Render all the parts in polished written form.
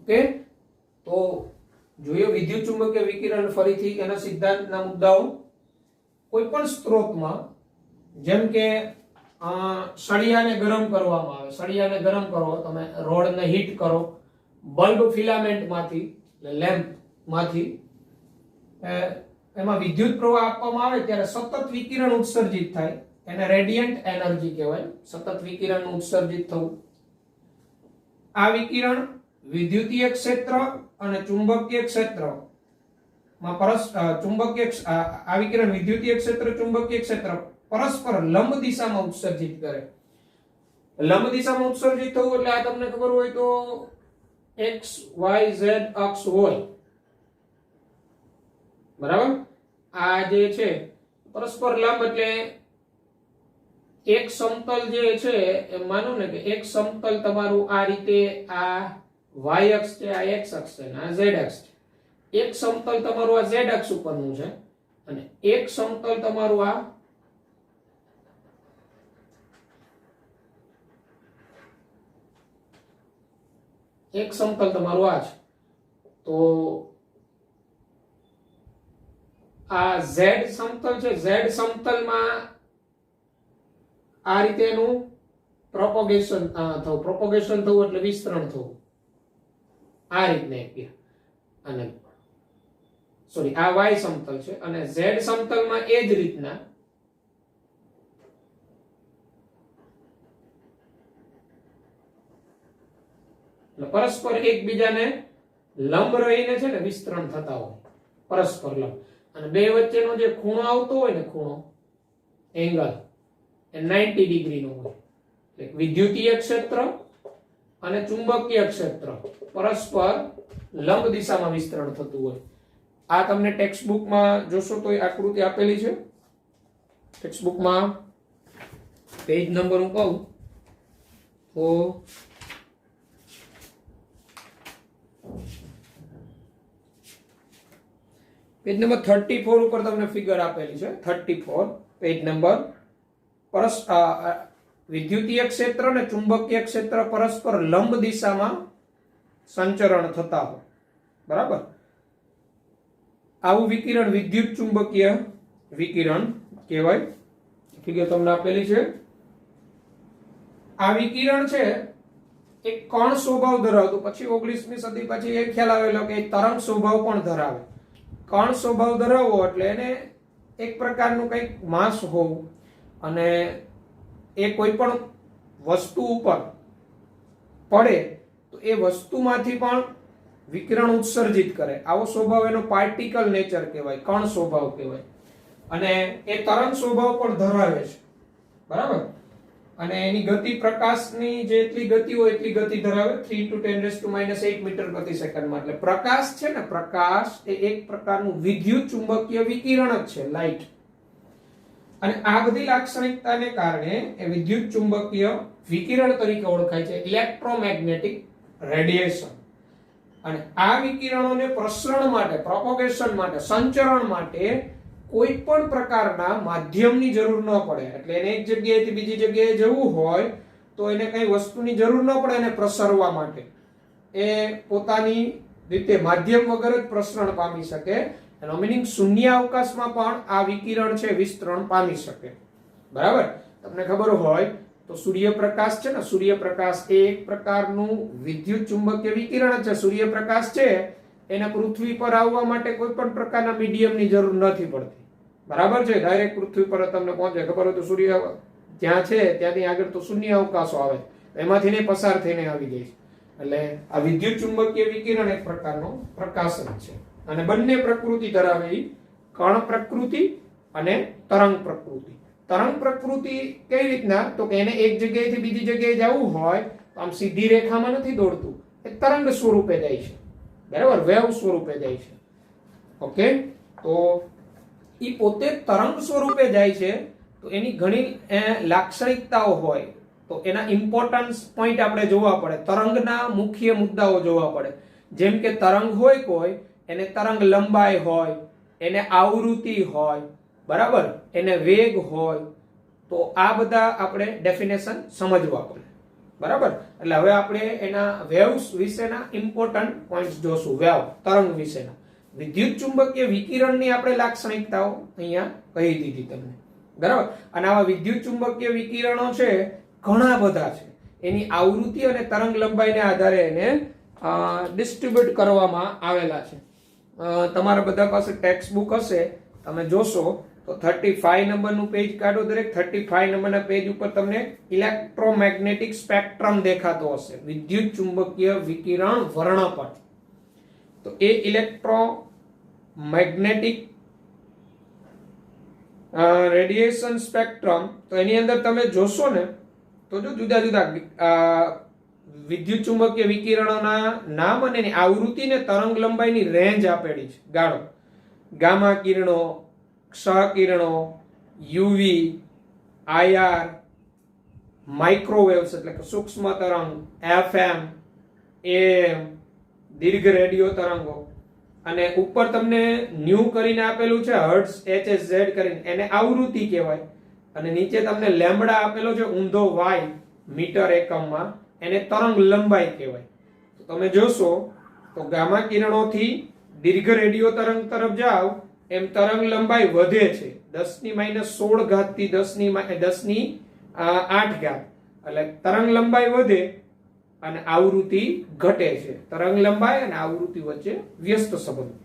Okay, તો જોયો વિદ્યુત ચુંબકીય વિકિરણ ફરીથી એના સિદ્ધાંતના મુદ્દાઓ. કોઈ પણ સ્ત્રોતમાં જેમ કે સળિયાને ગરમ કરવામાં આવે, સળિયાને ગરમ કરો, તમે રોડને હીટ કરો, બલ્બ ફિલામેન્ટમાંથી લેમ્પમાંથી એમાં વિદ્યુત પ્રવાહ આપવામાં આવે ત્યારે સતત વિકિરણ ઉત્સર્જિત થાય, એને રેડિયન્ટ એનર્જી કહેવાય, સતત વિકિરણ ઉત્સર્જિત થવું. આ વિકિરણ વિદ્યુતીય ક્ષેત્ર અને ચુંબકીય ક્ષેત્રમાં આ વિકિરણ વિદ્યુતીય ક્ષેત્ર ચુંબકીય ક્ષેત્ર પરસ્પર લંબ દિશામાં ઉત્સર્જિત કરે. લંબ દિશામાં ઉત્સર્જિત થવું એટલે આ તમને ખબર હોય તો x y z અક્ષ હોય, બરાબર. આ જે છે પરસ્પર લંબ એટલે એક સમતલ જે છે એ માનો ને કે એક સમતલ તમારું આ રીતે આ y અક્ષ છે, આ x અક્ષ છે, આ z અક્ષ છે. એક સમતલ તમારું આ z અક્ષ ઉપરનું છે અને એક સમતલ તમારું આ એક સમતલ તમારું આ છે. તો આ z સમતલ છે, z સમતલમાં આ રીતે એનું પ્રોપોગેશન થવું એટલે વિસ્તરણ થવું આ રીતને. અને સોરી આ y સમતલ છે અને z સમતલમાં એ જ રીતના પરસ્પર એકબીજાને લંબ રહીને છે ને વિસ્તરણ થતા હોય, પરસ્પર લંબ. અને બે વચ્ચેનો જે ખૂણો આવતો હોય ને, ખૂણો એંગલ એ 90 ડિગ્રી નો હોય. એટલે વિદ્યુતીય ક્ષેત્ર અને ચુંબકીય ક્ષેત્ર પરસ્પર લંબ દિશામાં વિસ્તરણ થતું હોય. આ તમને ટેક્સ્ટ બુકમાં જોશો તો આકૃતિ આપેલી છે. ટેક્સ્ટ બુકમાં પેજ નંબર હું કહું તો પેજ નંબર 34 ઉપર તમને ફિગર આપેલી છે. 34 પેજ નંબર. વિદ્યુતીય ક્ષેત્ર અને ચુંબકીય ક્ષેત્ર પરસ્પર લંબ દિશામાં સંચરણ થતા હોય, બરાબર. આવું વિકિરણ વિદ્યુત ચુંબકીય વિકિરણ કહેવાય. ફિગર તમને આપેલી છે. આ વિકિરણ છે એક કણ સ્વભાવ ધરાવતું, પછી 19મી સદી પછી એ ખ્યાલ આવેલો કે તરંગ સ્વભાવ પણ ધરાવે. કણ સ્વભાવ ધરાવવો એટલે એને એક પ્રકારનું કંઈક માસ હોવું અને એ કોઈ પણ વસ્તુ ઉપર પડે તો એ વસ્તુમાંથી પણ વિકિરણ ઉત્સર્જિત કરે. આવો સ્વભાવ એનો પાર્ટિકલ નેચર કહેવાય, કણ સ્વભાવ કહેવાય. અને એ તરંગ સ્વભાવ પણ ધરાવે છે, બરાબર. અને એની ગતિ પ્રકાશની જેટલી ગતિ હોય એટલી ગતિ ધરાવે, 3 × 10⁻8 મીટર પ્રતિ સેકન્ડમાં. એટલે પ્રકાશ છે ને, પ્રકાશ એ એક પ્રકારનું વિદ્યુત ચુંબકીય વિકિરણ જ છે, લાઇટ. અને આ બધી લાક્ષણિકતાને કારણે એ વિદ્યુત ચુંબકીય વિકિરણ તરીકે ઓળખાય છે, ઇલેક્ટ્રોમેગ્નેટિક રેડિયેશન. અને આ વિકિરણોને પ્રસરણ માટે, પ્રોપોગેશન માટે, સંચરણ માટે કોઈ પણ પ્રકારના માધ્યમની જરૂર ન પડે. એટલે એને એક જગ્યાએથી બીજી જગ્યાએ જવું હોય તો એને કઈ વસ્તુની જરૂર ન પડે એને પ્રસરવા માટે. એ પોતાની રીતે માધ્યમ વગર જ પ્રસરણ પામી શકે. એનો મીનિંગ શૂન્ય અવકાશમાં પણ આ વિકિરણ છે વિસ્તરણ પામી શકે, બરાબર. તમને ખબર હોય તો સૂર્યપ્રકાશ છે ને, સૂર્યપ્રકાશ એ એક પ્રકારનું વિદ્યુત ચુંબકીય વિકિરણ છે. સૂર્યપ્રકાશ છે એને પૃથ્વી પર આવવા માટે કોઈ પણ પ્રકારના મીડિયમની જરૂર નથી પડતી, બરાબર છે. ડાયરેક્ટ પૃથ્વી પર તમને પહોંચે. ખબર હોય તો સૂર્ય જ્યાં છે ત્યાંથી આગળ તો શૂન્ય અવકાશો આવે, એમાંથી ને પસાર થઈને આવી જાય છે. એટલે આ વિદ્યુત ચુંબકીય વિકિરણ એક પ્રકારનો પ્રકાશ છે. અને બંને પ્રકૃતિ ધરાવે, કણ પ્રકૃતિ અને તરંગ પ્રકૃતિ. તરંગ પ્રકૃતિ કઈ રીતના, તો કે એને એક જગ્યાએથી બીજી જગ્યાએ જવું હોય તો આમ સીધી રેખામાં નથી દોડતું, એ તરંગ સ્વરૂપે જાય છે, બરાબર, વેવ સ્વરૂપે જાય છે. ઓકે, તો ઈ પોતે તરંગ સ્વરૂપે જાય છે. તો એની ઘણી લાક્ષણિકતાઓ હોય તો એના ઇમ્પોર્ટન્સ પોઈન્ટ આપણે જોવા પડે, તરંગના મુખ્ય મુદ્દાઓ જોવા પડે. જેમ કે તરંગ હોય કોઈ, એને તરંગ લંબાઈ હોય, એને આવૃત્તિ હોય, બરાબર, એને વેગ હોય. તો આ બધા આપણે ડેફિનેશન સમજવા પડે, બરાબર. એટલે હવે આપણે એના વેવ્સ વિશેના ઇમ્પોર્ટન્ટ પોઈન્ટ્સ જોશું. વેવ તરંગ વિશેના. વિદ્યુત ચુંબકીય વિકિરણની આપણે લાક્ષણિકતાઓ અહીંયા કહી દીધી તમને, બરાબર. અને આવા વિદ્યુત ચુંબકીય વિકિરણો છે ઘણા બધા છે. એની આવૃત્તિ અને તરંગ લંબાઈને આધારે એને ડિસ્ટ્રીબ્યુટ કરવામાં આવેલા છે. તમારા બધા પાસે ટેક્સ્ટ બુક હશે, તમે જોશો તો 35 નંબરનું પેજ કાઢો. દરેક 35 નંબરના પેજ ઉપર તમને ઇલેક્ટ્રોમેગ્નેટિક સ્પેક્ટ્રમ દેખાતો હશે, વિદ્યુત ચુંબકીય વિકિરણ વર્ણપટ. તો એ ઇલેક્ટ્રોમેગ્નેટિક રેડિયેશન સ્પેક્ટ્રમ, તો એની અંદર તમે જોશો ને તો જો જુદા જુદા વિદ્યુત ચુંબકીય વિકિરણોના નામ અને એની આવૃત્તિ ને તરંગ લંબાઈની રેન્જ આપેલી છે. ગાળો ગામા કિરણો, ક્ષ કિરણો, યુવી, આઈઆર, માઇક્રોવેવ્સ એટલે કે સૂક્ષ્મ તરંગ, એફએમ, એએમ, દીર્ઘ રેડિયો તરંગો, અને ઉપર તમને ન્યુ કરીને આપેલું છે હર્ટ્ઝ, HSZ કરીને, એને આવૃત્તિ કહેવાય. અને નીચે તમને લેમ્બડા આપેલો છે ઊંધો વાય મીટર એકમમાં, એને તરંગ લંબાઈ કહેવાય. તો તમે જોશો તો ગામા કિરણોથી દીર્ઘ રેડિયો તરંગ તરફ જાઓ એમ તરંગ લંબાઈ વધે છે 10⁻16 ઘાતથી 10⁻8 ઘાત. એટલે તરંગ લંબાઈ વધે અને આવૃત્તિ ઘટે છે. તરંગ લંબાઈ અને આવૃત્તિ વચ્ચે વ્યસ્ત સંબંધ.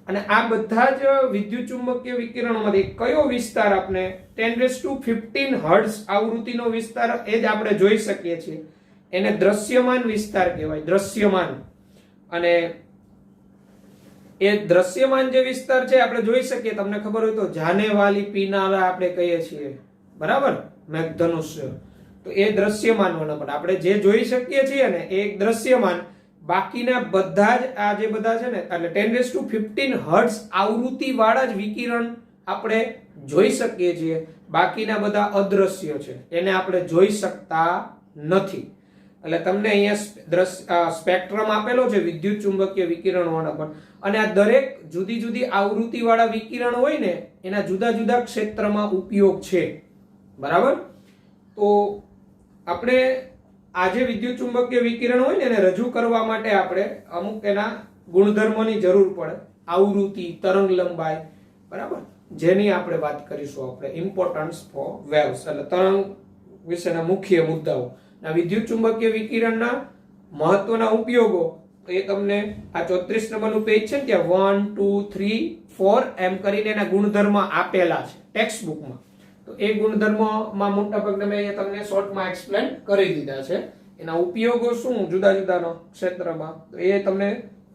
અને આ બધા જ વિદ્યુત ચુંબકીય વિકિરણોમાંથી કયો વિસ્તાર આપણે 10⁻15 હર્ટ્ઝ આવૃત્તિનો વિસ્તાર એ જ આપણે જોઈ શકીએ છીએ, એને દ્રશ્યમાન વિસ્તાર કહેવાય. દ્રશ્યમાન. અને એ દ્રશ્યમાન જે વિસ્તાર છે આપણે જોઈ શકીએ, તમને ખબર હોય તો જાનેવાલી પીનારા આપણે કહીએ છીએ, બરાબર, મેઘધનુષ્ય. તો એ દ્રશ્યમાન વર્ણપટ આપણે જે જોઈ શકીએ છીએ ને એ દ્રશ્યમાન. બાકીના બધા જ આ જે બધા છે ને એટલે 10⁻15 હર્ટ્ઝ આવૃત્તિ વાળા જ વિકિરણ આપણે જોઈ શકીએ છીએ. બાકીના બધા અદ્રશ્ય છે, એને આપણે જોઈ શકતા નથી. એટલે તમને અહીંયા સ્પેક્ટ્રમ આપેલો છે વિદ્યુત ચુંબકીય વિકિરણ વર્ણપટ. અને આ દરેક જુદી જુદી આવૃત્તિ વાળા વિકિરણ હોય ને એના જુદા જુદા ક્ષેત્રમાં ઉપયોગ છે, બરાબર. તો આપણે આ જે વિદ્યુત ચુંબકીય વિકિરણ હોય ને એને રજૂ કરવા માટે આપણે અમુક એના ગુણધર્મોની જરૂર પડે. આવૃત્તિ, તરંગ લંબાઈ, બરાબર, જેની આપણે વાત કરીશું. આપણે ઇમ્પોર્ટન્સ ફોર વેવ્સ એટલે તરંગ વિશેના મુખ્ય મુદ્દાઓ. આ વિદ્યુત ચુંબકીય વિકિરણના મહત્વના ઉપયોગો એ તમને આ 34 નંબરનું પેજ છે ને ત્યાં 1 2 3 4 એમ કરીને એના ગુણધર્મ આપેલા છે ટેક્સ્ટ બુકમાં. તો એ ગુણધર્મોમાં મોટા ભાગના મેં અહીંયા તમને શોર્ટમાં એક્સપ્લેન કરી દીધા છે. એના ઉપયોગો શું જુદા જુદાનો ક્ષેત્રમાં, તો એ તમને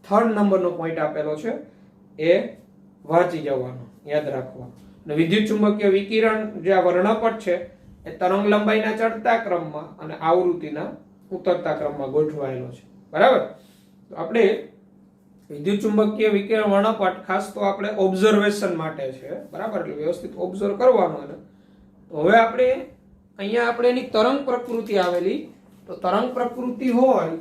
3rd નંબરનો પોઈન્ટ આપેલો છે, એ વાંચી જવાનો, યાદ રાખવાનો. અને વિદ્યુત ચુંબકીય વિકિરણ જે આ વર્ણપટ છે એ તરંગ લંબાઈના ચડતા ક્રમમાં અને આવૃત્તિના ઉતરતા ક્રમમાં ગોઠવાયેલો છે, બરાબર. તો આપણે વિદ્યુત ચુંબકીય વિકિરણ વર્ણપટ ખાસ તો આપણે ઓબ્ઝર્વેશન માટે છે, બરાબર, એટલે વ્યવસ્થિત ઓબ્ઝર્વ કરવાનો. અને તો હવે આપણે અહીંયા આપણે એની તરંગ પ્રકૃતિ આવેલી. તો તરંગ પ્રકૃતિ હોય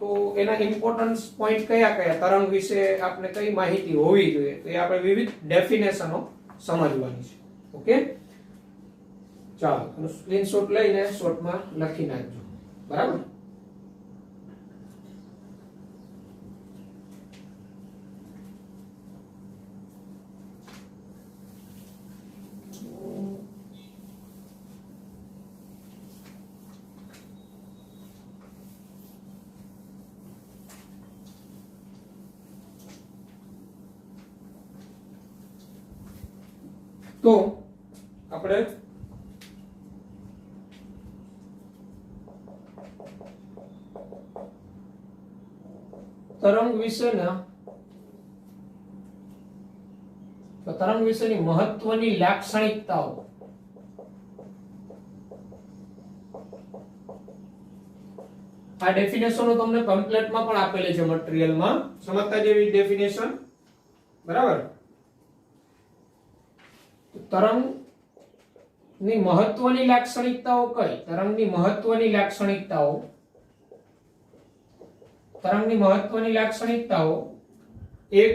તો એના ઇમ્પોર્ટન્સ પોઈન્ટ કયા કયા, તરંગ વિશે આપણે કઈ માહિતી હોવી જોઈએ, તો એ આપણે વિવિધ ડેફિનેશનો સમજવાની છે. ઓકે, ચાલો સ્ક્રીનશોટ લઈને શોર્ટમાં લખી નાખજો, બરાબર. તો આપણે તરંગ વિશેની મહત્વની લાક્ષણિકતાઓ. આ ડેફિનેશનો તમને પેમ્પલેટમાં પણ આપેલી છે મટીરીયલમાં, સમજતા જેવી ડેફિનેશન, બરાબર. તરંગની મહત્વની લાક્ષણિકતાઓ કઈ? તરંગની મહત્વની લાક્ષણિકતાઓ એક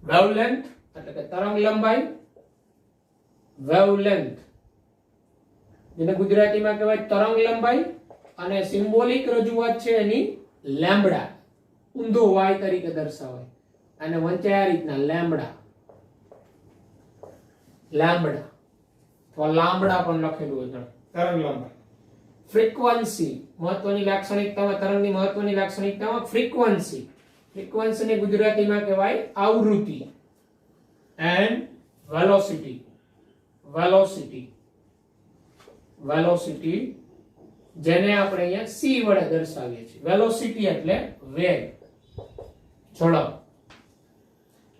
વેવલેન્થ એટલે કે તરંગ લંબાઈ, વેવલેન્થ જેને ગુજરાતીમાં કહેવાય તરંગ લંબાઈ, અને સિમ્બોલિક રજૂઆત છે એની લેમ્બડા, ઊંધો y તરીકે દર્શાવાય, અને વંચાય આ રીતના લેમ્બડા, લેમ્બડા અથવા લાંબડા પણ લખેલું હોય તરંગ લંબાઈ. ફ્રીક્વન્સી, મહત્વની લાક્ષણિકતામાં, તરંગની મહત્વની લાક્ષણિકતામાં ફ્રીક્વન્સી. ફ્રીક્વન્સીને ગુજરાતીમાં કહેવાય આવૃત્તિ. એન્ડ વેલોસિટી, વેલોસિટી, વેલોસિટી જેને આપણે અહીંયા c વડે દર્શાવીએ છીએ. વેલોસિટી એટલે વેગ, ઝડપ.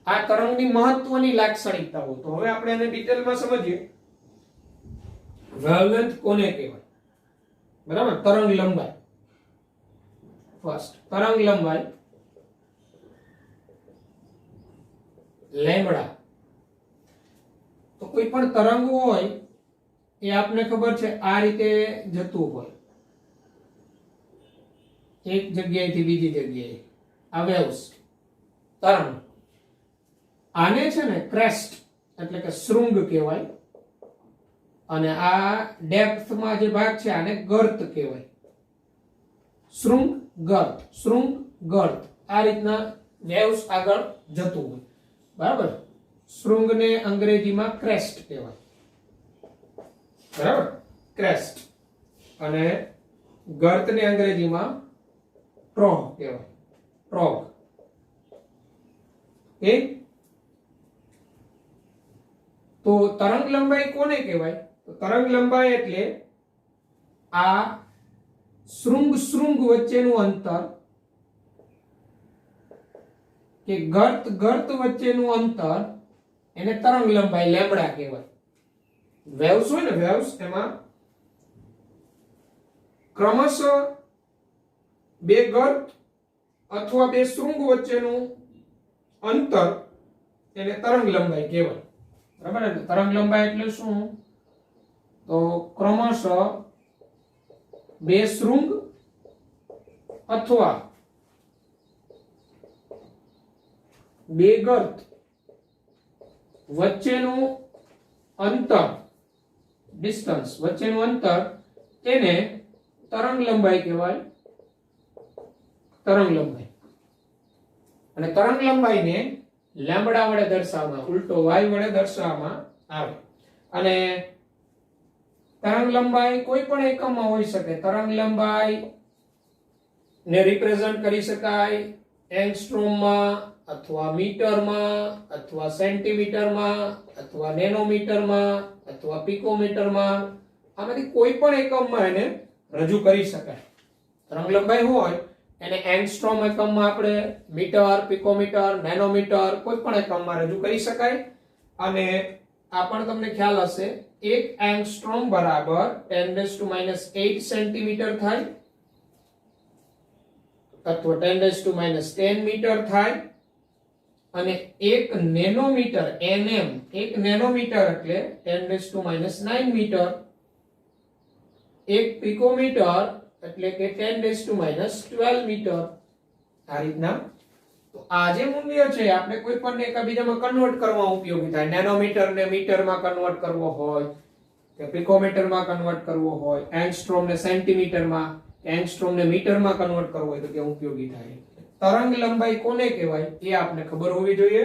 આ તરંગની મહત્વની લાક્ષણિકતાઓ. તો હવે આપણે એને ડિટેલમાં સમજીએ. વેવલેન્થ કોને કહેવાય? બરાબર, તરંગ લંબાઈ. ફર્સ્ટ, તરંગ લંબાઈ લેમ્બડા. તો કોઈ પણ તરંગ હોય એ આપને ખબર છે આ રીતે જતું હોય, એક જગ્યાએથી બીજી જગ્યાએ. આ વેવ્સ, તરંગ. આને છે ને ક્રેસ્ટ એટલે કે શૃંગ કહેવાય, અને આ ડેપ્થમાં જે ભાગ છે આને ગર્ત કહેવાય. શૃંગ ગર્ત, શૃંગ ગર્ત, આ રીતના વેવ્સ આગળ જતું હોય. બરાબર, શૃંગને અંગ્રેજીમાં ક્રેસ્ટ કહેવાય. બરાબર, ક્રેસ્ટ. અને ગર્તને અંગ્રેજીમાં ટ્રોગ કહેવાય, ટ્રોગ. ઓકે, તો તરંગ લંબાઈ કોને કહેવાય? તો તરંગ લંબાઈ એટલે આ શૃંગ શૃંગ વચ્ચેનું અંતર કે ગર્ત ગર્ત વચ્ચેનું અંતર, એને તરંગ લંબાઈ લેમ્બડા કહેવાય. વેવ્સ હોય ને, વેવ્સ, એમાં ક્રમશઃ બે ગર્ત અથવા બે શૃંગ વચ્ચેનું અંતર એને તરંગ લંબાઈ કહેવાય. બરાબર ને? તરંગ લંબાઈ એટલે શું? તો ક્રમશઃ બે શૃંગ અથવા બે ગર્ત વચ્ચેનું અંતર, ડિસ્ટન્સ, વચ્ચેનું અંતર, તેને તરંગ લંબાઈ કહેવાય. તરંગ લંબાઈ. અને તરંગ લંબાઈને લેમ્બડા વડે દર્શાવવામાં, ઉલટો y વડે દર્શાવવામાં આવે. અને તરંગ લંબાઈ કોઈ પણ એકમમાં હોઈ શકે. તરંગ લંબાઈ ને રિપ્રેઝન્ટ કરી શકાય એંગસ્ટ્રોમમાં, અથવા મીટરમાં, અથવા સેન્ટીમીટરમાં, અથવા નેનોમીટરમાં, અથવા પિકોમીટરમાં. આમાંથી કોઈ પણ એકમમાં એને રજૂ કરી શકાય. તરંગ લંબાઈ હોય એને એંગસ્ટ્રોમ એકમમાં આપણે મીટર, પિકોમીટર, નેનોમીટર કોઈ પણ એકમમાં રજૂ કરી શકાય. અને આ પણ તમને ખ્યાલ હશે, એક એંગસ્ટ્રોમ બરાબર 10⁻⁸ સેન્ટીમીટર થાય, અથવા 10⁻⁻10 મીટર થાય. અને એક નેનોમીટર, nm, એક નેનોમીટર એટલે 10⁻⁹ મીટર. એક પિકોમીટર એટલે કે 10⁻12 મીટર. આ રીતના. તો આ જે મૂલ્ય છે આપણે કોઈ પણ એકબીજામાં કન્વર્ટ કરવા ઉપયોગી થાય. નેનોમીટર ને મીટરમાં કન્વર્ટ કરવો હોય, કે પિકોમીટરમાં કન્વર્ટ કરવો હોય, એંગસ્ટ્રોમ ને સેન્ટીમીટરમાં, એંગસ્ટ્રોમ ને મીટરમાં કન્વર્ટ કરવો હોય તો કે ઉપયોગી થાય. તરંગ લંબાઈ કોને કહેવાય એ આપને ખબર હોવી જોઈએ.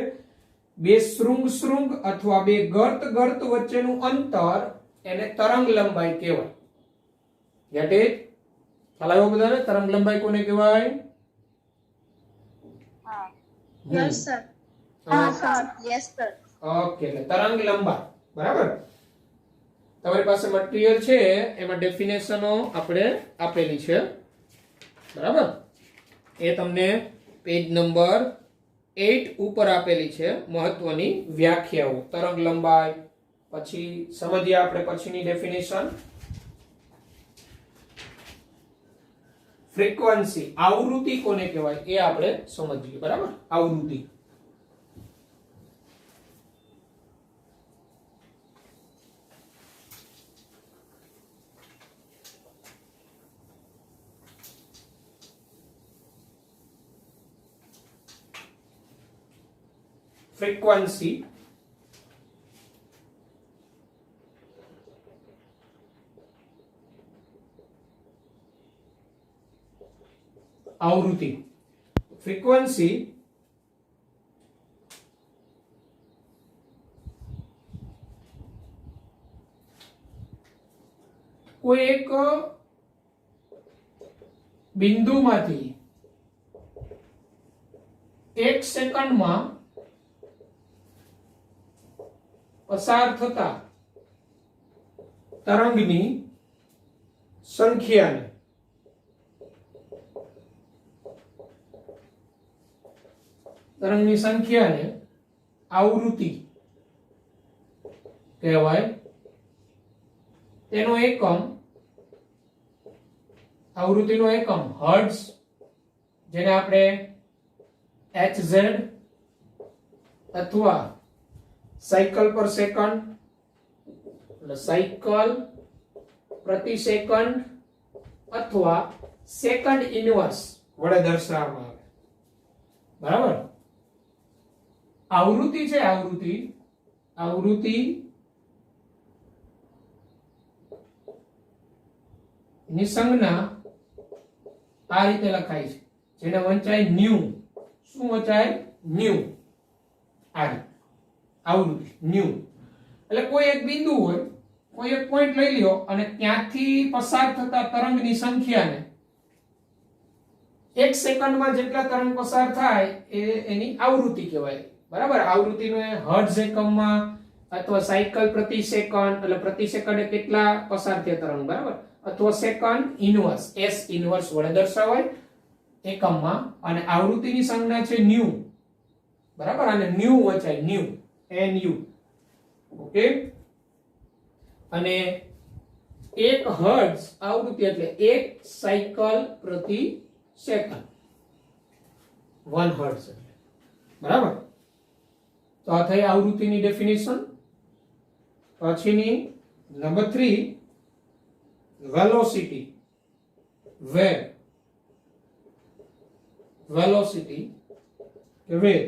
બે શૃંગ શૃંગ અથવા બે ગર્ત ગર્ત વચ્ચેનું અંતર એને તરંગ લંબાઈ કહેવાય. Get it? ખ્યાલ આવ્યો બધાને? તરંગ લંબાઈ કોને કહેવાય? Yes, sir. Sir. Yes, sir. Okay, એટલે તરંગ લંબાઈ. બરાબર. તમારી પાસે મટીરીયલ છે, એમાં ડેફિનેશનો આપણે આપેલી છે. બરાબર, એ તમને પેજ નંબર 8 ઉપર આપેલી છે. મહત્વની વ્યાખ્યાઓ તરંગ લંબાઈ. પછી સમજીએ આપણે પછીની ડેફિનેશન. ફ્રીક્વન્સી, આવૃત્તિ કોને કહેવાય એ આપણે સમજીએ. બરાબર, આવૃત્તિ. ફ્રીક્વન્સી આવૃત્તિ. ફ્રીક્વન્સી કોઈ એક બિંદુમાંથી 1 સેકન્ડમાં પસાર થતા તરંગની સંખ્યાને આવૃત્તિ કહેવાય. તેનો એકમ આવૃત્તિનો એકમ હર્ટ્ઝ, જેને આપણે HZ અથવા સાયકલ પર સેકન્ડ એટલે સાયકલ પ્રતિ સેકન્ડ અથવા સેકન્ડ ઇનવર્સ વડે દર્શાવવામાં આવે. બરાબર. આવૃત્તિ છે આવૃત્તિ ની સંજ્ઞા આ રીતે લખાય છે, જેને વંચાય ન્યુ. શું વંચાય? ન્યુ. આ આવૃત્તિ ન્યુ એટલે કોઈ એક બિંદુ હોય, કોઈ એક પોઈન્ટ લઈ લ્યો અને ત્યાંથી પસાર થતા તરંગની સંખ્યાને 1 સેકન્ડમાં જેટલા તરંગ પસાર થાય એની આવૃત્તિ કહેવાય. બરાબર. આવૃત્તિનો હર્ટ્ઝ એકમમાં અથવા સાયકલ પ્રતિ સેકન્ડ એટલે પ્રતિ સેકન્ડે કેટલા પસાર થયા તરંગ. બરાબર. અથવા સેકન્ડ ઇનવર્સ S ઇનવર્સ વડે દર્શાવાય એકમમાં. અને આવૃત્તિની સંજ્ઞા છે ન્યુ. બરાબર. અને ન્યુ વચાય ન્યુ NU. ઓકે. અને 1 હર્ટ્ઝ આવૃત્તિ એટલે 1 સાયકલ પ્રતિ સેકન્ડ. 1 હર્ટ્ઝ એટલે. બરાબર. તો આ થઈ આવૃત્તિની ડેફિનેશન. પછીની નંબર 3 વેલોસિટી. વેગ. વેલોસિટી કે વેગ.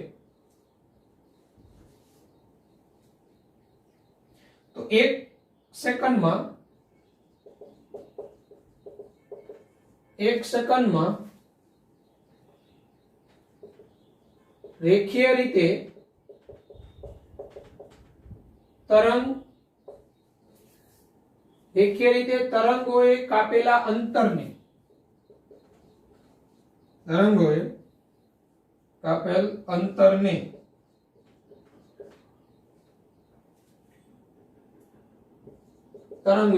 તો 1 સેકન્ડમાં રેખીય રીતે તરંગોએ કાપેલા અંતરને તરંગ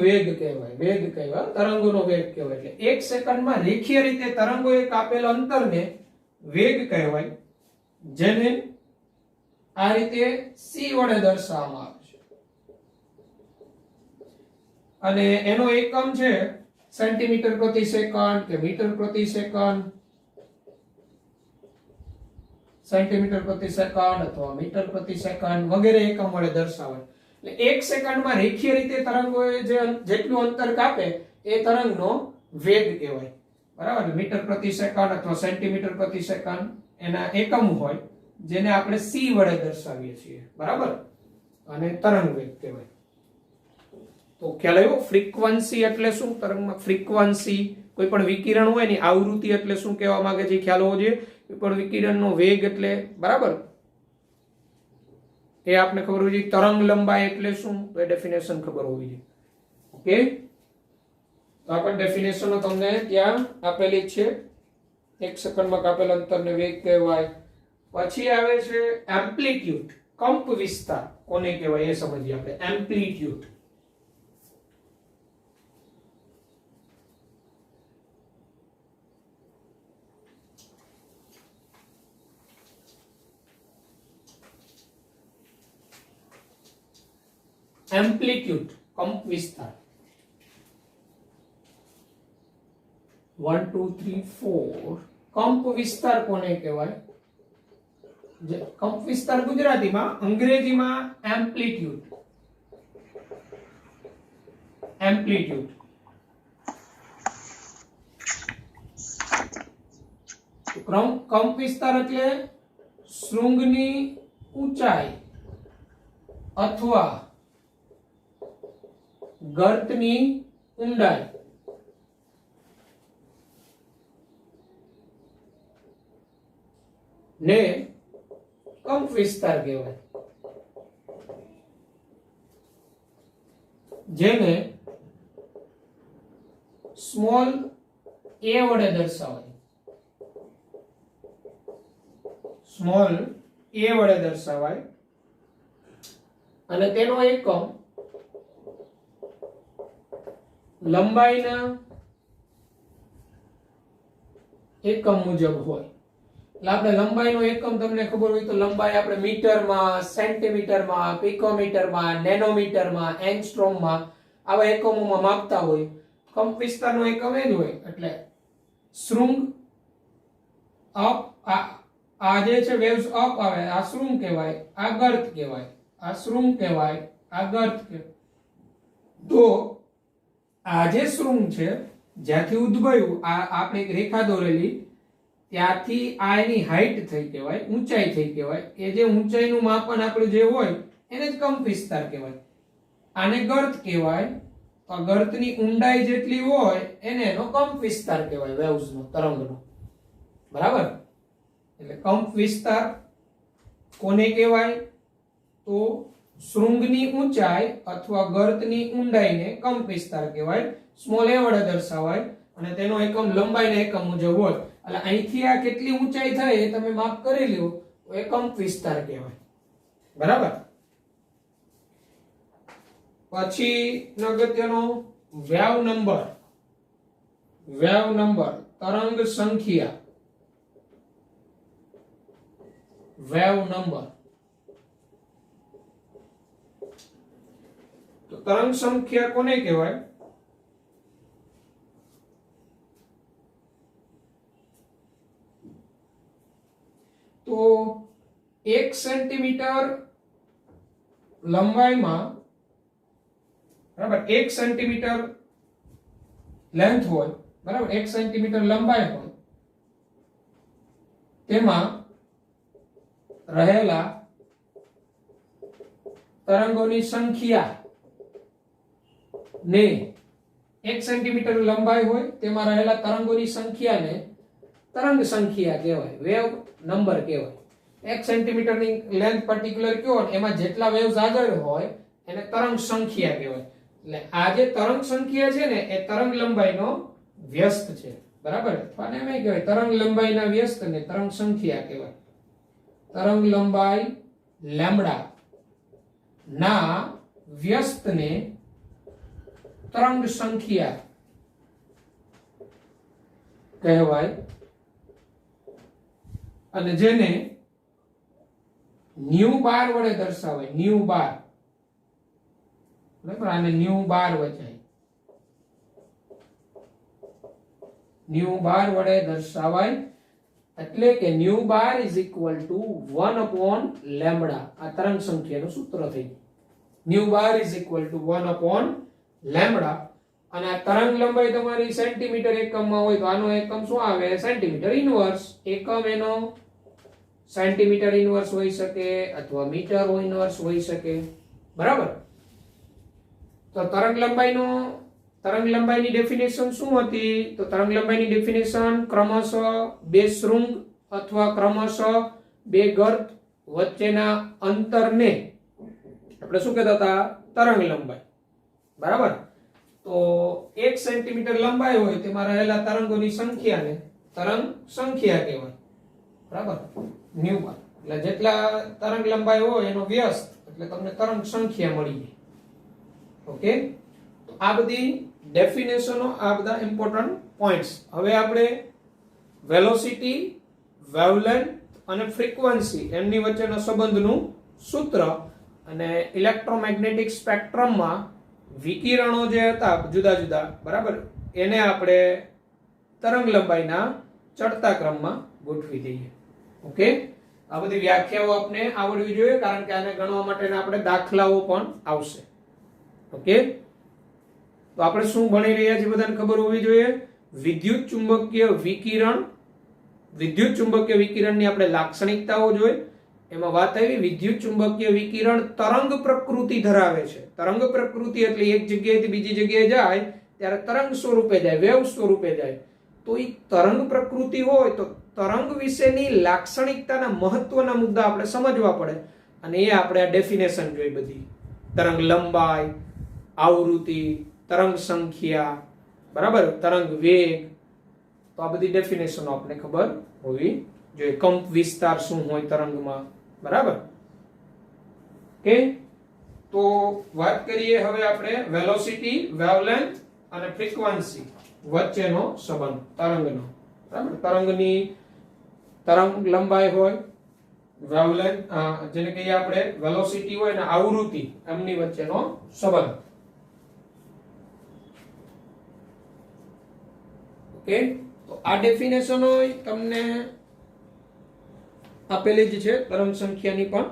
વેગ કહેવાય. તરંગોનો વેગ કહેવાય. એટલે 1 સેકન્ડમાં રેખીય રીતે તરંગોએ કાપેલ અંતરને વેગ કહેવાય, જેને આ રીતે c વડે દર્શાવવામાં આવે છે. અને એનો એકમ છે સેન્ટીમીટર પ્રતિ સેકન્ડ કે મીટર પ્રતિ સેકન્ડ. સેન્ટીમીટર પ્રતિ સેકન્ડ અથવા મીટર પ્રતિ સેકન્ડ વગેરે એકમ વડે દર્શાવાય. એટલે 1 સેકન્ડમાં રેખીય રીતે તરંગોએ જેટલું અંતર કાપે એ તરંગનો વેગ કહેવાય. બરાબર. મીટર પ્રતિ સેકન્ડ અથવા સેન્ટીમીટર પ્રતિ સેકન્ડ એના એકમ હોય, જેને આપણે c વડે દર્શાવીએ છીએ. બરાબર. અને તરંગ વેગ કહેવાય. તો ખ્યાલ આવ્યો? ફ્રીક્વન્સી એટલે શું? તરંગમાં ફ્રીક્વન્સી, કોઈ પણ વિકિરણ હોય ને આવૃત્તિ એટલે શું કહેવા માંગે છે ખ્યાલ હોવો જોઈએ. કોઈ પણ વિકિરણનો વેગ એટલે બરાબર એ આપને ખબર હોવી જોઈએ. તરંગ લંબાઈ એટલે શું? તો એ ડેફિનેશન ખબર હોવી જોઈએ. ઓકે. તો આપણે ડેફિનેશનો તમને ત્યાં આપેલી છે. 1 સેકન્ડમાં કાપેલ અંતરને વેગ કહેવાય. પછી આવે છે એમ્પ્લિટ્યુડ. કંપ વિસ્તાર કોને કહેવાય એ સમજીએ આપણે. એમ્પ્લિટ્યુડ. એમ્પ્લિટ્યુડ કંપ વિસ્તાર. 1 2 3 4 કંપ વિસ્તાર કોને કહેવાય? કંપ વિસ્તાર ગુજરાતીમાં, અંગ્રેજીમાં એમ્પ્લિટ્યુડ. એમ્પ્લિટ્યુડ કંપ વિસ્તાર એટલે શૃંગની ઊંચાઈ અથવા ગર્તની ઊંડાઈ ને કંપ વિસ્તાર કહેવાય, જેને સ્મોલ a વડે દર્શાવાય, સ્મોલ a વડે દર્શાવાય અને તેનો એકમ લંબાઈના એકમ મુજબ હોય. એટલે આપણે લંબાઈનો એકમ તમને ખબર હોય તો લંબાઈ આપણે મીટરમાં, સેન્ટીમીટરમાં, પિકોમીટરમાં, નેનોમીટરમાં, એંગસ્ટ્રોમમાં આવા એકમોમાં માપતા હોય. કંપ વિસ્તારનો એકમ એ જ હોય. એટલે શૃંગ અપ, આ જે છે વેવ્સ અપ આવે આ શૃંગ કહેવાય, આ ગર્ત કહેવાય, આ શૃંગ કહેવાય, આ ગર્ત કહેવાય. તો આ જે શૃંગ છે જ્યાંથી ઉદ્ભવ્યું, આ આપણે એક રેખા દોરેલી ત્યાંથી આ એની હાઈટ થઈ કહેવાય, ઊંચાઈ થઈ કહેવાય. એ જે ઊંચાઈનું માપન આપણું જે હોય એને જ કંપ વિસ્તાર કહેવાય. આને ગર્ત કહેવાય. તો આ ગર્તની ઊંડાઈ જેટલી હોય એને એનો કંપ વિસ્તાર કહેવાય, વેવ્સનો, તરંગનો. બરાબર? એટલે કંપ વિસ્તાર કોને કહેવાય? તો શૃંગની ઊંચાઈ અથવા ગર્તની ઊંડાઈને કંપ વિસ્તાર કહેવાય. સ્મોલ a વડે દર્શાવાય અને તેનો એકમ લંબાઈના એકમ મુજબ હોય. એટલે અહીંથી આ કેટલી ઊંચાઈ થાય એ તમે માપ કરી લ્યો તો એ કંપ વિસ્તાર કહેવાય. બરાબર? પછી અગત્યનો વેવ નંબર. વેવ નંબર, તરંગ સંખ્યા. Wave number. તો તરંગ સંખ્યા કોને કહેવાય? તો 1 સેન્ટીમીટર લંબાઈમાં, બરાબર, 1 સેન્ટીમીટર લેન્થ હોય, બરાબર, 1 સેન્ટીમીટર લંબાઈ હોય, તેમાં રહેલા તરંગોની સંખ્યા ને 1 સેન્ટીમીટર લંબાઈ હોય તેમાં રહેલા તરંગોની સંખ્યાને તરંગ સંખ્યા કહેવાય, વેવ નંબર કહેવાય. 1 સેન્ટીમીટરની લેન્થ પર્ટિક્યુલર કયો એમાં જેટલા વેવ્સ આગળ હોય એને તરંગ સંખ્યા કહેવાય. એટલે આ જે તરંગ સંખ્યા છે ને એ તરંગ લંબાઈનો વ્યસ્ત છે. બરાબર? અથવા એમ કહેવાય તરંગ લંબાઈના વ્યસ્તને તરંગ સંખ્યા કહેવાય. તરંગ લંબાઈ લેમ્બડા ના વ્યસ્તને તરંગ સંખ્યા કહેવાય. અને જેને ન્યુ બાર વડે દર્શાવાય, ન્યુ બાર. બરાબર? આને ન્યુ બાર વચાય, ન્યુ બાર વડે દર્શાવાય. એટલે કે new bar is equal to 1 upon lambda. આ તરંગ સંખ્યાનું સૂત્ર થઈ. New bar is equal to 1 upon lambda. અને આ તરંગ લંબાઈ તમારી સેન્ટીમીટર એકમમાં હોય તો આનો એકમ શું આવે? Centimetre inverse. એકમ એનો સેન્ટીમીટર ઇનવર્સ હોઈ શકે અથવા મીટર ઇનવર્સ હોઈ શકે. બરાબર? તો તરંગ લંબાઈની ડેફિનેશન શું હતી? તો તરંગ લંબાઈની ડેફિનેશન ક્રમશઃ બે શૃંગ અથવા ક્રમશઃ બે ગર્ત વચ્ચેના અંતરને આપણે શું કહેતા હતા? તરંગ લંબાઈ. બરાબર? તો 1 સેન્ટીમીટર લંબાઈ હોય તેમાં રહેલા તરંગોની સંખ્યાને તરંગ સંખ્યા કહેવાય. બરાબર? ન્યુ બાર. એટલે જેટલા તરંગ લંબાઈ હોય એનો વ્યસ્ત એટલે તમને તરંગ સંખ્યા મળી જાય. ઓકે? તો આ બધી ડેફિનેશનો, આ બધા ઇમ્પોર્ટન્ટ પોઈન્ટ્સ. હવે આપણે વેલોસિટી, વેવલેન્થ અને ફ્રીક્વન્સી એમની વચ્ચેનો સંબંધનું સૂત્ર અને ઇલેક્ટ્રોમેગ્નેટિક સ્પેક્ટ્રમમાં વિકિરણો જે હતા જુદા જુદા, બરાબર, એને આપણે તરંગ લંબાઈના ચડતા ક્રમમાં ગોઠવી દઈએ. ઓકે? આ બધી વ્યાખ્યાઓ આપણે આવડવી જોઈએ કારણ કે આને ગણવા માટેના આપણે દાખલાઓ પણ આવશે. ઓકે? તો આપણે શું ભણી રહ્યા છીએ બધાને ખબર હોવી જોઈએ. વિદ્યુત ચુંબકીય વિકિરણની આપણે લાક્ષણિકતાઓ જોઈ. એમાં વાત આવી વિદ્યુત ચુંબકીય વિકિરણ તરંગ પ્રકૃતિ ધરાવે છે. તરંગ પ્રકૃતિ એટલે એક જગ્યાએથી બીજી જગ્યાએ જાય ત્યારે તરંગ સ્વરૂપે જાય, વેવ સ્વરૂપે જાય. તો એ તરંગ પ્રકૃતિ હોય તો તરંગ વિશેની લાક્ષણિકતાના મહત્વના મુદ્દા આપણે સમજવા પડે અને એ આપણે આ ડેફિનેશન જોઈ બધી. તરંગ લંબાઈ, આવૃત્તિ, તરંગ સંખ્યા, બરાબર, તરંગ વેગ, તો આ બધી ડેફિનેશનો આપણે ખબર હોવી જોઈએ. કંપ વિસ્તાર શું હોય તરંગમાં, બરાબર. ઓકે, તો વાત કરીએ હવે આપણે વેલોસિટી, વેવલેન્થ અને ફ્રીક્વન્સી વચ્ચેનો સંબંધ તરંગનો. બરાબર, તરંગ લંબાઈ હોય, વેવલેન્થ જેને કહીએ આપણે વેલોસિટી હોય, અને આવૃત્તિ, એમની વચ્ચેનો સંબંધ. ઓકે, તો આ ડેફિનેશનો તમને આપેલી જ છે તરંગ સંખ્યાની પણ.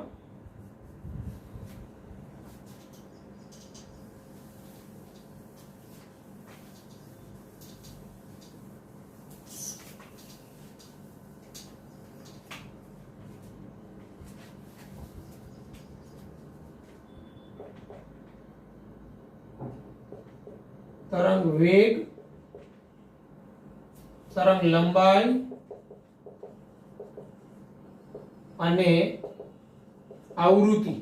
તરંગ વેગ, તરંગ લંબાઈ અને આવૃત્તિ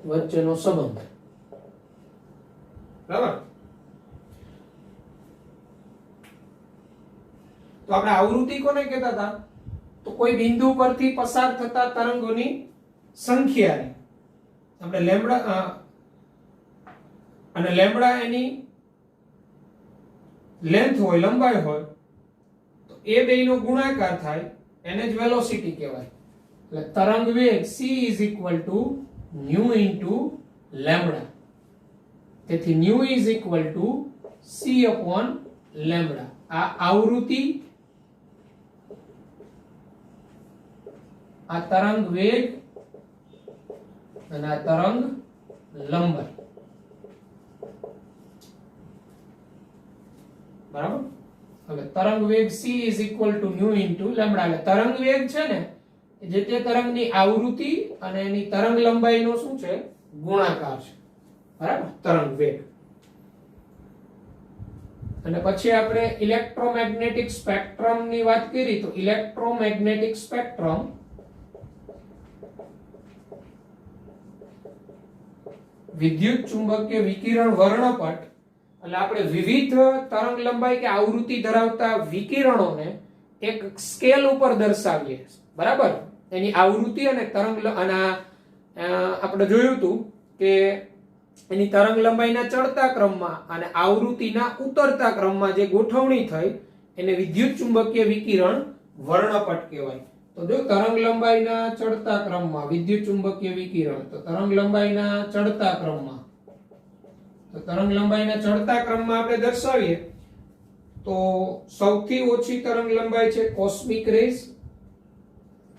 વચ્ચેનો સંબંધ. બરાબર, તો આપણે આવૃત્તિ કોને કહેતા હતા? તો કોઈ બિંદુ પરથી પસાર થતા તરંગોની સંખ્યાને આપણે લેમ્બડા અને લેમ્બડા એની લેન્થ હોય, લંબાઈ હોય, તો એ બેયનો ગુણાકાર થાય, એને જ વેલોસિટી કહેવાય. એટલે તરંગ વેગ c is equal to nu into lambda. તેથી nu is equal to c upon lambda. આ આવૃત્તિ, આ તરંગ વેગ અને આ તરંગ લંબાઈ. બરાબર, હવે તરંગ વેગ c is equal to nu into lambda. એટલે તરંગ વેગ છે ને, જે તે તરંગની આવૃત્તિ અને એની તરંગ લંબાઈનો શું છે? ગુણાકાર છે. બરાબર, તરંગ વેગ. અને પછી આપણે ઇલેક્ટ્રોમેગ્નેટિક સ્પેક્ટ્રમ ની વાત કરી. તો ઇલેક્ટ્રોમેગ્નેટિક સ્પેક્ટ્રમ વિદ્યુત ચુંબકીય વિકિરણ વર્ણપટ. એટલે આપણે વિવિધ તરંગ લંબાઈ કે આવૃત્તિ ધરાવતા વિકિરણોને એક સ્કેલ ઉપર દર્શાવીએ. બરાબર, એની આવૃત્તિ અને તરંગ આપણે જોયું હતું કે એની તરંગ લંબાઈના ચડતા ક્રમમાં અને આવૃત્તિના ઉતરતા ક્રમમાં જે ગોઠવણી થઈ એને વિદ્યુત ચુંબકીય વિકિરણ વર્ણપટ કહેવાય. તો જો તરંગ લંબાઈના ચડતા ક્રમમાં વિદ્યુત ચુંબકીય વિકિરણ, તો તરંગ લંબાઈના ચડતા ક્રમમાં, તો તરંગ લંબાઈના ચડતા ક્રમમાં આપણે દર્શાવીએ તો સૌથી ઓછી તરંગ લંબાઈ છે કોસ્મિક રેઝ.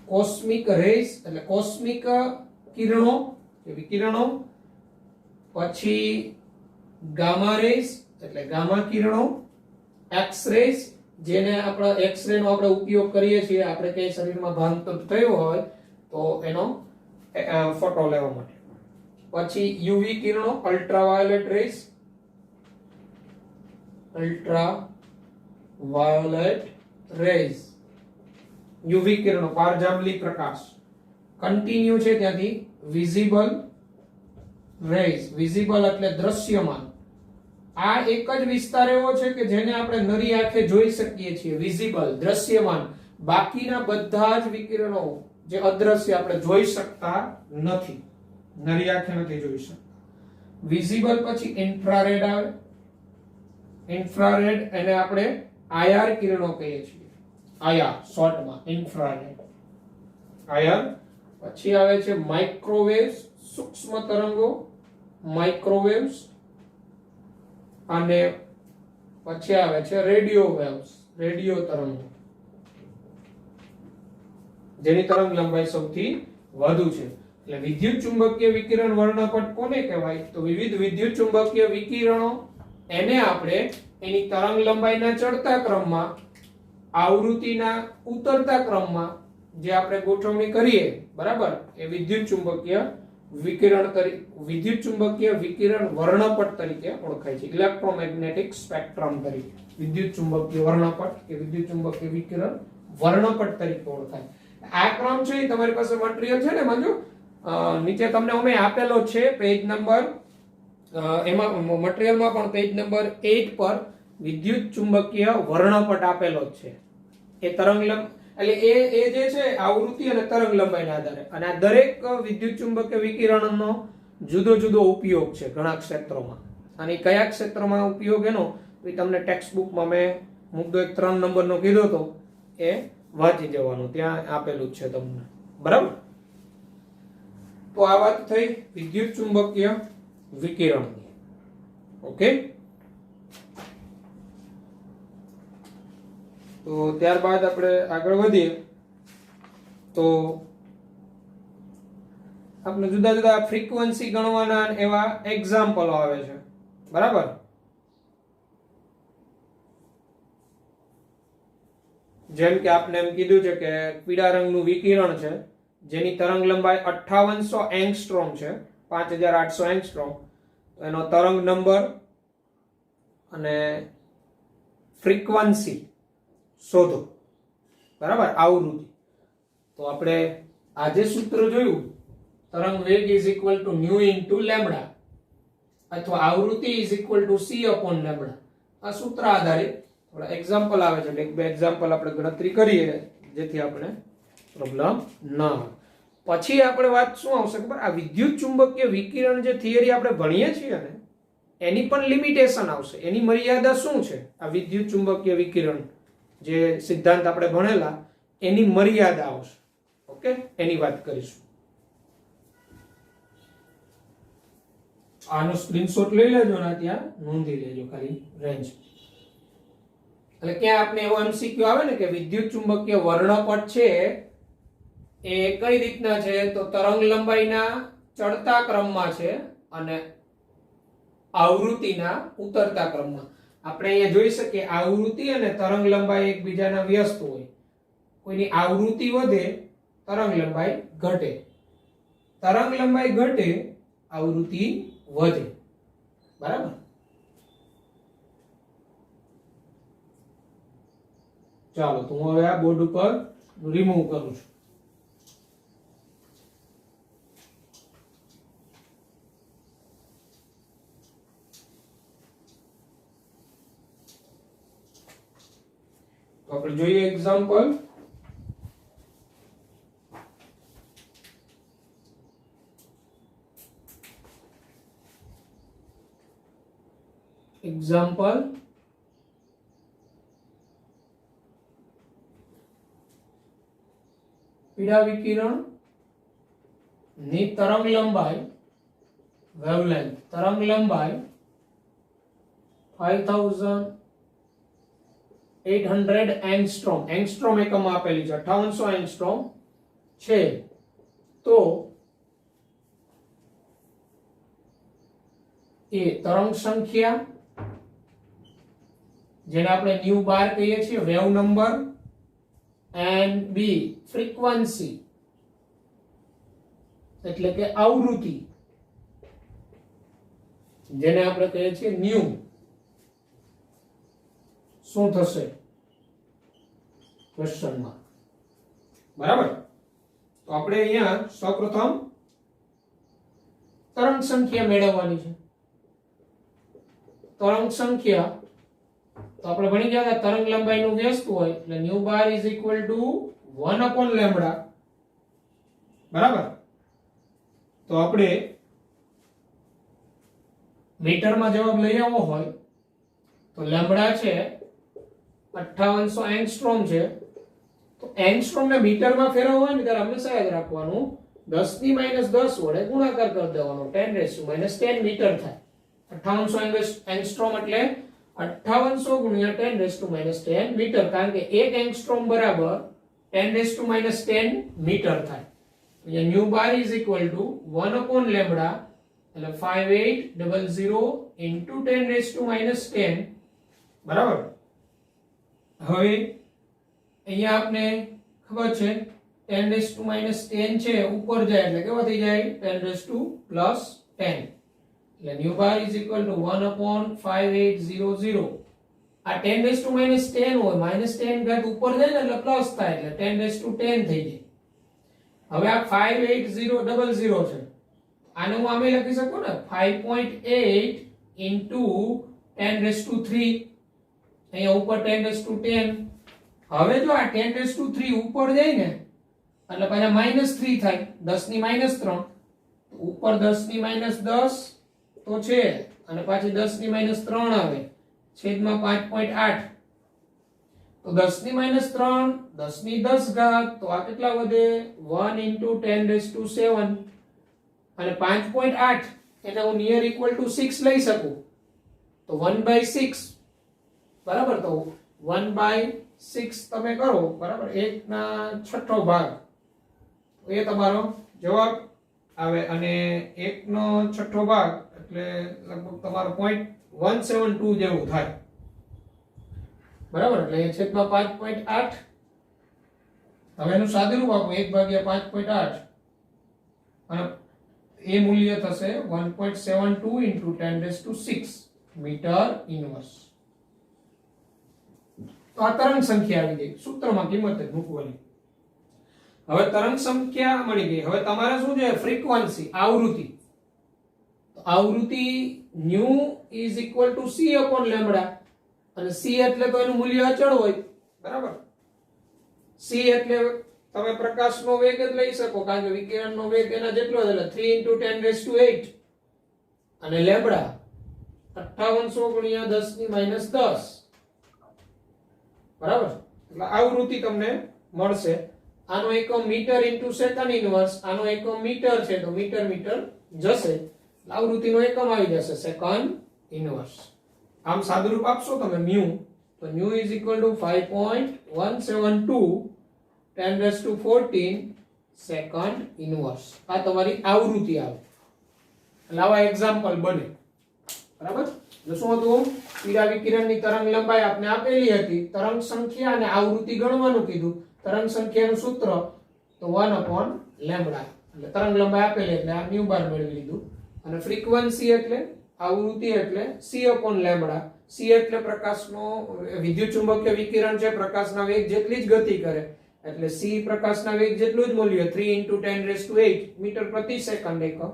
કોસ્મિક રેઝ એટલે કોસ્મિક કિરણો કે વિકિરણો. પછી ગામા રેઝ એટલે ગામા કિરણો. એક્સ રેઝ, જેને આપણે એક્સ રે નો આપણે ઉપયોગ કરીએ છીએ આપણે કઈ શરીરમાં ભાંગતર થયો હોય તો એનો ફોટો લેવા માટે. પછી યુવી કિરણો, ultraviolet rays. Ultraviolet rays, UV કિરણો, પારજાંબલી પ્રકાશ. કન્ટિન્યુ છે ત્યાંથી વિઝિબલ રેઝ. વિઝિબલ એટલે દ્રશ્યમાન. આ એક જ વિસ્તાર એવો છે કે જેને આપણે નરી આંખે જોઈ શકીએ છીએ, વિઝિબલ, દ્રશ્યમાન. બાકીના બધા જ વિકિરણો જે અદ્રશ્ય આપણે જોઈ શકતા નથી, નરી આંખે નથી જોઈ શકતા. વિઝિબલ પછી ઇન્ફ્રારેડ આવે. ઇન્ફ્રારેડ એને આપણે આઈઆર કિરણો કહીએ છીએ. આઈઆર શોર્ટમાં ઇન્ફ્રારેડ, આઈઆર. પછી આવે છે માઇક્રોવેવ્સ, સૂક્ષ્મ તરંગો, માઇક્રોવેવ્સ. અને પછી આવે છે રેડિયો વેવ્સ, રેડિયો તરંગો, જેની તરંગ લંબાઈ સૌથી વધુ છે. એટલે વિદ્યુત ચુંબકીય વિકિરણ વર્ણપટ કોને કહેવાય? તો વિવિધ વિદ્યુત ચુંબકીય વિકિરણો, એને આપણે એની તરંગ લંબાઈના ચડતા ક્રમમાં, આવૃત્તિના ઉતરતા ક્રમમાં જે આપણે ગોઠવણી કરીએ, બરાબર, એ વિદ્યુત ચુંબકીય વિકિરણ તરીકે વિદ્યુત ચુંબકીય વિકિરણ વર્ણપટ તરીકે ઓળખાય છે, ઇલેક્ટ્રોમેગ્નેટિક સ્પેક્ટ્રમ તરીકે વિદ્યુત ચુંબકીય વર્ણપટ કે વિદ્યુત ચુંબકીય વિકિરણ વર્ણપટ તરીકે ઓળખાય. આ ક્રમ છે એ તમારી પાસે મટીરીયલ છે ને મંજુ, નીચે તમને અમે આપેલો છે પેજ નંબર એમાં મટીરીયલમાં પણ પેજ નંબર 8 પર વિદ્યુત ચુંબકીય વર્ણપટ આપેલો જ છે. એ તરંગલંબ એટલે એ જે છે આવૃત્તિ અને તરંગ લંબાઈના આધારે, અને આ દરેક વિદ્યુત ચુંબકીય વિકિરણનો જુદો જુદો ઉપયોગ છે ઘણા ક્ષેત્રોમાં. અને કયા ક્ષેત્રમાં ઉપયોગ એનો એ તમને ટેક્સ્ટ બુકમાં મેં મુદ્દો 3 નંબરનો કીધો તો એ વાંચી જવાનું, ત્યાં આપેલું જ છે તમને. બરાબર, તો આ વાત થઈ વિદ્યુત ચુંબકીય વિકિરણની. ઓકે, તો ત્યારબાદ આપણે આગળ વધીએ તો આપણે જુદા જુદા ફ્રીક્વન્સી ગણવાના એવા એક્ઝામ્પલો આવે છે. બરાબર, જેમ કે આપણે એમ કીધું છે કે પીળા રંગનું વિકિરણ છે જેની તરંગ લંબાઈ 5800 એંગસ્ટ્રોમ છે, 5800 એંગસ્ટ્રોમ. તો એનો તરંગ નંબર અને ફ્રીક્વન્સી શોધો. બરાબર, આવૃત્તિ. તો આપણે આ જે સૂત્ર જોયું તરંગ વેગ is equal to new into lambda અથવા આવૃત્તિ is equal to C upon lambda, આ સૂત્ર આધારિત થોડા એક્ઝામ્પલ આવે છે. એક બે એક્ઝામ્પલ આપણે ગણતરી કરીએ જેથી આપણે પ્રોબ્લેમ ન આવે. પછી આપણે વાત શું આવશે ખબર, આ વિદ્યુત ચુંબકીય વિકિરણ જે થિયરી આપણે ભણીએ છીએ ને એની પણ લિમિટેશન આવશે. એની મર્યાદા શું છે? આ વિદ્યુત ચુંબકીય વિકિરણ જે સિદ્ધાંત આપણે ભણેલા એની મર્યાદા આવશે. ઓકે, એની વાત કરીશું. આનો સ્ક્રીનશોટ લઈ લેજો ને ત્યાં નોંધી લેજો ખાલી રેન્જ. એટલે ક્યાં આપણે એવો એમસીક્યુ આવે ને કે વિદ્યુત ચુંબકીય વર્ણપટ છે એ કઈ રીતના છે, તો તરંગ લંબાઈના ચડતા ક્રમમાં છે અને આવૃત્તિના ઉતરતા ક્રમમાં. આપણે અહીંયા જોઈ શકીએ આવૃત્તિ અને તરંગ લંબાઈ એકબીજાના વ્યસ્ત હોય. કોઈની આવૃત્તિ વધે તરંગ લંબાઈ ઘટે, તરંગ લંબાઈ ઘટે આવૃત્તિ વધે. બરાબર, ચાલો તો હું હવે આ બોર્ડ ઉપર રિમૂવ કરું છું. તો આપણે જોઈએ એક્ઝામ્પલ. એક્ઝામ્પલ પીળા વિકિરણ ની તરંગ લંબાઈ વેવલેન્થ તરંગ લંબાઈ 5800 એંગસ્ટ્રોમ, એંગસ્ટ્રોમ એકમ આપેલી છે 5800 એંગસ્ટ્રોમ છે. તો એ તરંગ સંખ્યા જેને આપણે ન્યુ બાર કહીએ છીએ, wave number, and b frequency એટલે કે આવૃત્તિ જેને આપણે કહીએ છીએ ન્યુ, શું થશે ક્વેશ્ચન માર્ક. બરાબર, તો આપણે અહીંયા સૌપ્રથમ તરંગ સંખ્યા મેળવવાની છે. તરંગ સંખ્યા તો આપણે ભણી ગયા હતા તરંગ લંબાઈનું વ્યસ્ત હોય એટલે new bar is equal to 1 upon lambda. બરાબર, તો આપણે મીટરમાં જવાબ લઈ આવવો હોય તો લેમ્બડા છે 5800 એંગસ્ટ્રોમ છે. તો એંગસ્ટ્રોમ ને મીટરમાં ફેરવવું હોય ને ત્યારે હંમેશા યાદ રાખવાનું 10 ની -10 વડે ગુણાકાર કરી દેવાનો, 10 મીટર થાય. 5800 એંગસ્ટ્રોમ એટલે 5800 ગુણ્યા 10 મીટર, કારણ કે 1 એંગસ્ટ્રોમ બરાબર 10 મીટર થાય. અહીંયા new bar is equal to 1 upon lambda એટલે 5800 ઇન્ટુ 10 બરાબર. હવે અહીંયા આપને ખબર છે 10 રેસ ટુ માઇનસ 10 છે ઉપર જાય એટલે કેવો થઈ જાય 10 રેસ ટુ પ્લસ 10 એટલે new bar is equal to 1/5800 આ 10 રેસ ટુ માઇનસ 10 હોય માઇનસ 10 ઘાત ઉપર જાય ને એટલે પ્લસ થાય એટલે 10 રેસ ટુ 10 થઈ જાય હવે આ 58000 છે આને હું આમે લખી શકું ને 5.8 into 10 raised to 3 અહીંયા ઉપર 10 raised to 10 હવે જો આ 10 raised to 3 ઉપર જાય ને એટલે પાછા -3 થાય 10 ની -3 ઉપર 10 ની -10 તો છે અને પાછી 10 ની -3 આવે છેદમાં 5.8 તો 10 ની -3 10 ની 10 ઘાત તો આ કેટલા વધે 1 into 10 raised to 7 અને 5.8 એને હું નિયર ઇક્વલ ટુ 6 લઈ શકું તો 1/6 બરાબર તો 1/6 તમે કરો બરાબર 1/6 ભાગ એ તમારો જવાબ આવે અને 1/6 ભાગ એટલે લગભગ તમારો 0.172 જેવું થાય બરાબર એટલે છેદમાં 5.8 હવે એનું સાદુરૂપ આપો 1/5.8 અને એ મૂલ્ય થશે 1.72 into 10 raised to 6 metre inverse તો આ તરંગ સંખ્યા આવી ગઈ સૂત્રમાં કિંમત જ મૂકવાની હવે તરંગ સંખ્યા મળી ગઈ હવે તમારે શું છે ફ્રીક્વન્સી આવૃત્તિ તો આવૃત્તિ new is equal to c upon lambda અને c એટલે તો એનું મૂલ્ય અચળ હોય બરાબર c એટલે તમે પ્રકાશનો વેગ જ લઈ શકો કારણ કે વિકિરણનો વેગ એના જેટલો જ એટલે 3 into 10 raised to 8 અને લેમ્બડા 5800 ગુણ્યા 10 ની -10 બરાબર એટલે આવૃત્તિ તમને મળશે આનો એકમ મીટર ઇન્ટુ સેકન્ડ ઇન્વર્સ આનો એકમ મીટર છે તો મીટર મીટર જશે આવૃત્તિનો એકમ આવી જશે સેકન્ડ ઇન્વર્સ આમ સાદુરૂપ આપશો તમે મ્યુ તો mu is equal to 5.172 10 raised to 14 second inverse આ તમારી આવૃત્તિ આવે એટલે આવા એક્ઝામ્પલ બને બરાબર જો શું હતું પીળા વિકિરણની તરંગ લંબાઈ આપને આપેલી હતી તરંગ સંખ્યા અને આવૃત્તિ ગણવાનું કીધું તરંગ સંખ્યાનું સૂત્ર તો 1/લેમ્બડા એટલે તરંગ લંબાઈ આપેલી એટલે આ ન્યુ બાર મેળવી લીધું અને ફ્રીક્વન્સી એટલે આવૃત્તિ એટલે c/લેમ્બડા c એટલે પ્રકાશનો વિદ્યુત ચુંબકીય વિકિરણ છે પ્રકાશના વેગ જેટલી જ ગતિ કરે એટલે c પ્રકાશના વેગ જેટલું જ મૂલ્ય 3 into 10 raised to 8 મીટર પ્રતિ સેકન્ડ એકમ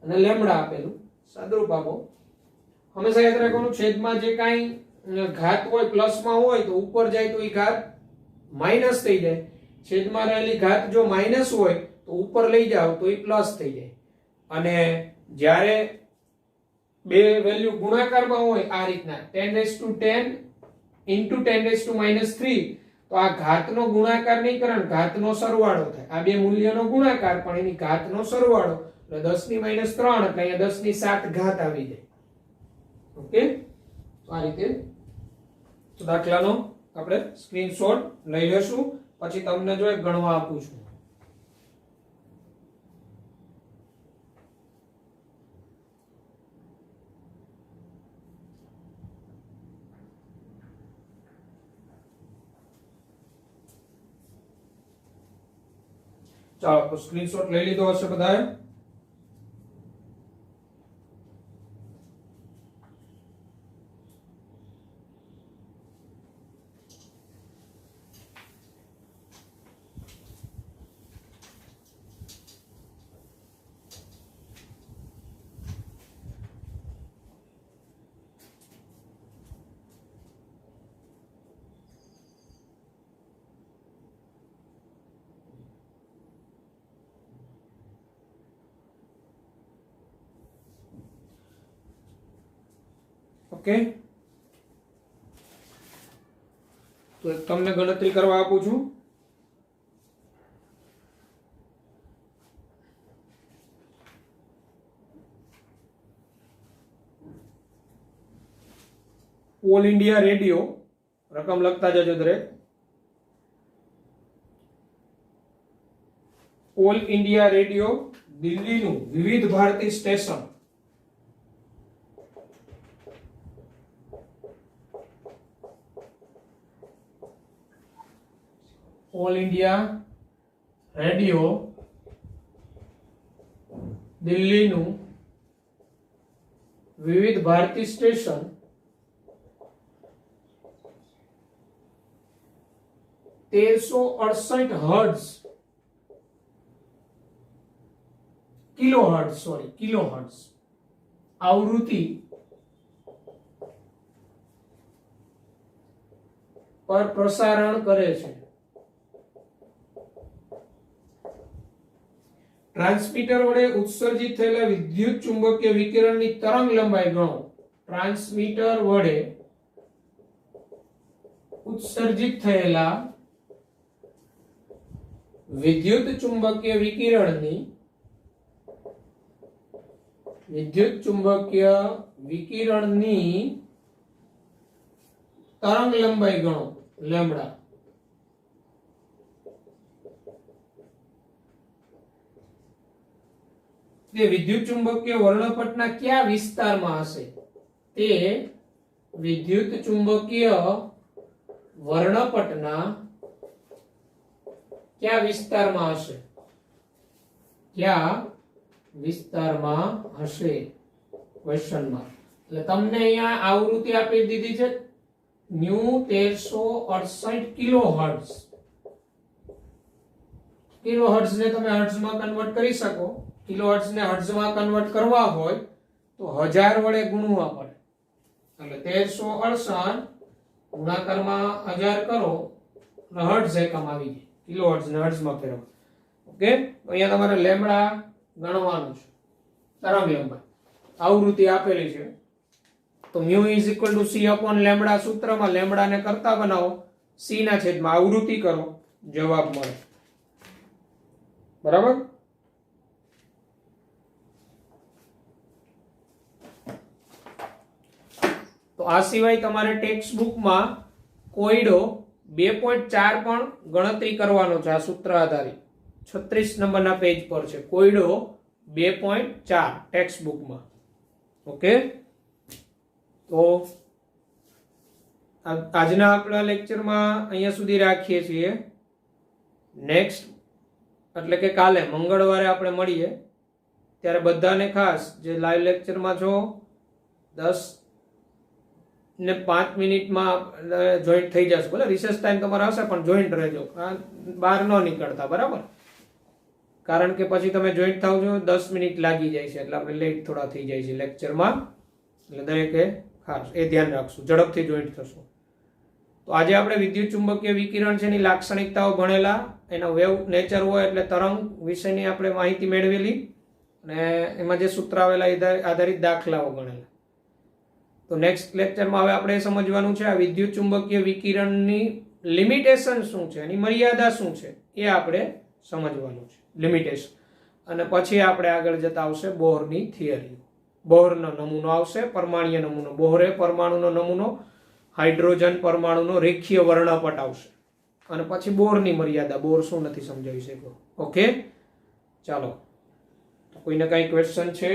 અને લેમ્બડા આપેલું સાદુરૂપ આપો હંમેશા યાદ રાખવાનું છેદમાં જે કાંઈ ઘાત હોય પ્લસમાં હોય તો ઉપર જાય તો એ ઘાત માઈનસ થઈ જાય છેદમાં રહેલી ઘાત જો માઈનસ હોય તો ઉપર લઈ જાઓ તો એ પ્લસ થઈ જાય અને જ્યારે બે વેલ્યુ ગુણાકારમાં હોય આ રીતના 10 raised to 10 into 10 raised to -3 તો આ ઘાતનો ગુણાકાર નહીં કરે ઘાતનો સરવાળો થાય આ બે મૂલ્યનો ગુણાકાર પણ એની ઘાતનો સરવાળો એટલે 10 ની -3 એટલે અહીંયા 10 ની 7 ઘાત આવી જાય ઓકે તો આ રીતે તો દાખલાનો આપણે સ્ક્રીનશોટ લઈ લેશું પછી તમને જો એક ગણવા આપું છું ચાલો તો સ્ક્રીનશોટ લઈ લીધો હશે બધાએ ઓકે તો તમને ગણતરી કરવા આપું છું ઓલ ઇન્ડિયા રેડિયો રકમ લખતા જજો દરેક ઓલ ઇન્ડિયા રેડિયો દિલ્હીનું Vividh Bharati station all India radio દિલ્હીનું Vividh Bharati station 1368 hertz kilohertz આવૃત્તિ પર પ્રસારણ કરે છે. ટ્રાન્સમીટર વડે ઉત્સર્જિત થયેલા વિદ્યુત ચુંબકીય વિકિરણની તરંગ લંબાઈ ગણો. ટ્રાન્સમીટર વડે ઉત્સર્જિત થયેલા વિદ્યુત ચુંબકીય વિકિરણની તરંગ લંબાઈ ગણો લેમ્બડા. તે વિદ્યુત ચુંબકીય વર્ણપટના કયા વિસ્તારમાં હશે? તે વિદ્યુત ચુંબકીય વર્ણપટના કયા વિસ્તારમાં હશે? Question mark. એટલે તમને અહીંયા આવૃત્તિ આપી દીધી છે ન્યુ 1368 કિલોહર્ટ્ઝ. કિલોહર્ટ્ઝ ને તમે હર્ટ્ઝમાં કન્વર્ટ કરી શકો. કિલોહર્ટ્ઝ ને હર્ટ્ઝમાં કન્વર્ટ કરવા હોય તો 1000 વડે ગુણવા પડે. એટલે 1368 ગુણાકારમાં 1000 કરો એટલે હર્ટ્ઝ એકમ આવી જાય. કિલોહર્ટ્ઝ ને હર્ટ્ઝમાં ફેરવો. ઓકે, અહીંયા તમારે લેમ્બડા ગણવાનું છે. તરંગ લંબાઈ આવૃત્તિ આપેલી છે તો mu is equal to c upon lambda સૂત્રમાં લેમ્બડા ને કરતા બનાવો, c ના છેદમાં આવૃત્તિ કરો, જવાબ મળે. બરાબર. તો આ સિવાય તમારે ટેક્સ્ટ બુકમાં કોયડો 2.4 પણ ગણતરી કરવાનો છે. આ સૂત્ર આધારિત 36 નંબરના પેજ પર છે કોયડો 2.4 ટેક્સ્ટ બુકમાં. ઓકે, તો આજના આપણા લેક્ચરમાં અહીંયા સુધી રાખીએ છીએ. નેક્સ્ટ એટલે કે કાલે મંગળવારે આપણે મળીએ. ત્યારે બધાને ખાસ જે લાઈવ લેક્ચરમાં છો 10 ને 5 મિનિટમાં જોઈન્ટ થઈ જશે. ભલે રિસેસ ટાઈમ તમારો હશે પણ જોઈન્ટ રહેજો, બહાર ન નીકળતા. બરાબર, કારણ કે પછી તમે જોઈન્ટ થાવ છો 10 મિનિટ લાગી જાય છે એટલે આપણે લેટ થોડા થઈ જાય છે લેક્ચરમાં. એટલે દરેકે ખાસ એ ધ્યાન રાખશું, ઝડપથી જોઈન્ટ થશું. તો આજે આપણે વિદ્યુત ચુંબકીય વિકિરણ છે એની લાક્ષણિકતાઓ ભણેલા. એનો વેવ નેચર હોય એટલે તરંગ વિશેની આપણે માહિતી મેળવેલી અને એમાં જે સૂત્ર આવેલા આધારિત દાખલાઓ ગણેલા. તો નેક્સ્ટ લેક્ચરમાં હવે આપણે સમજવાનું છે આ વિદ્યુત ચુંબકીય વિકિરણની લિમિટેશન શું છે, એની મર્યાદા શું છે એ આપણે સમજવાનું છે, લિમિટેશન. અને પછી આપણે આગળ જતા આવશે બોહરની થિયરી. બોહરનો નમૂનો આવશે, પરમાણ્વીય નમૂનો. બોહરે પરમાણુનો નમૂનો, હાઇડ્રોજન પરમાણુનો રેખીય વર્ણપટ આવશે અને પછી બોરની મર્યાદા, બોર શું નથી સમજાવી શક્યો. ઓકે, ચાલો. કોઈને કઈ ક્વેશ્ચન છે?